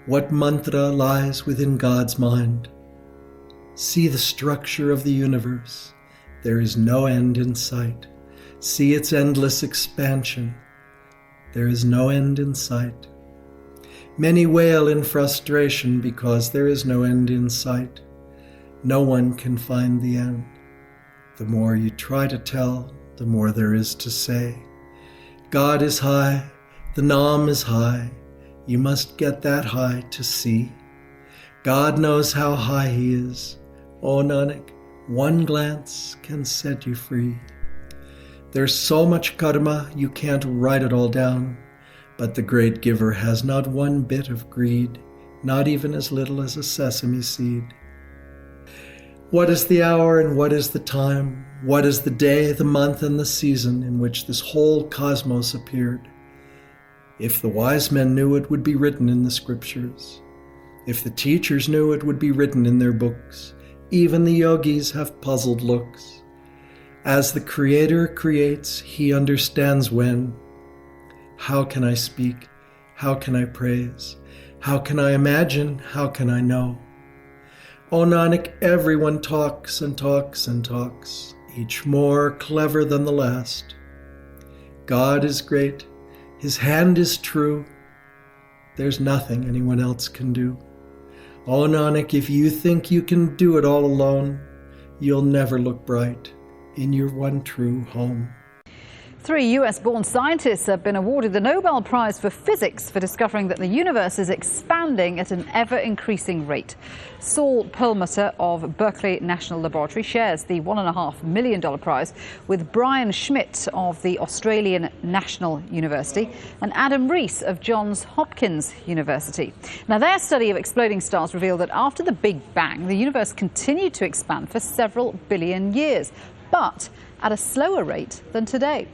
What mantra lies within God's mind? See the structure of the universe. There is no end in sight. See its endless expansion. There is no end in sight. Many wail in frustration because there is no end in sight. No one can find the end. The more you try to tell, the more there is to say. God is high, the Nam is high. You must get that high to see. God knows how high he is. O Nanak, one glance can set you free. There's so much karma, you can't write it all down. But the great giver has not one bit of greed, not even as little as a sesame seed. What is the hour and what is the time? What is the day, the month, and the season in which this whole cosmos appeared? If the wise men knew, it would be written in the scriptures. If the teachers knew, it would be written in their books. Even the yogis have puzzled looks. As the Creator creates, he understands when. How can I speak? How can I praise? How can I imagine? How can I know? O Nanak, everyone talks and talks and talks, each more clever than the last. God is great, his hand is true, there's nothing anyone else can do. O Nanak, if you think you can do it all alone, you'll never look bright in your one true home. 3 US-born scientists have been awarded the Nobel Prize for Physics for discovering that the universe is expanding at an ever-increasing rate. Saul Perlmutter of Berkeley National Laboratory shares the $1.5 million prize with Brian Schmidt of the Australian National University and Adam Rees of Johns Hopkins University. Now, their study of exploding stars revealed that after the Big Bang, the universe continued to expand for several billion years, but at a slower rate than today.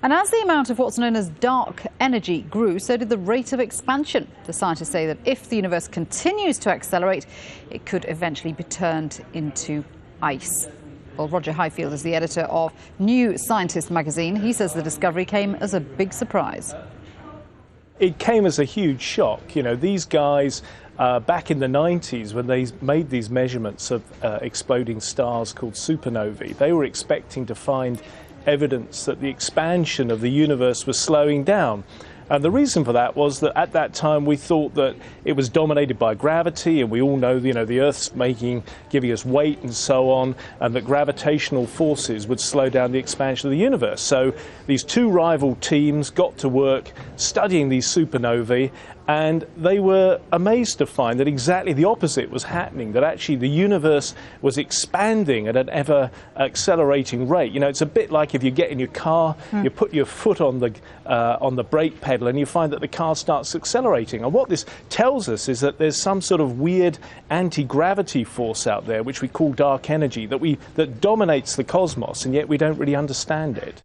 And as the amount of what's known as dark energy grew, so did the rate of expansion. The scientists say that if the universe continues to accelerate, it could eventually be turned into ice. Well, Roger Highfield is the editor of New Scientist magazine. He says the discovery came as a big surprise. It came as a huge shock. You know, these guys back in the 90s, when they made these measurements of exploding stars called supernovae, they were expecting to find evidence that the expansion of the universe was slowing down. And the reason for that was that at that time we thought that it was dominated by gravity, and we all know, the Earth's giving us weight and so on, and that gravitational forces would slow down the expansion of the universe. So these two rival teams got to work studying these supernovae, and they were amazed to find that exactly the opposite was happening, that actually the universe was expanding at an ever accelerating rate. You know, it's a bit like if you get in your car, you put your foot on the brake pedal and you find that the car starts accelerating. And what this tells us is that there's some sort of weird anti-gravity force out there, which we call dark energy, that dominates the cosmos, and yet we don't really understand it.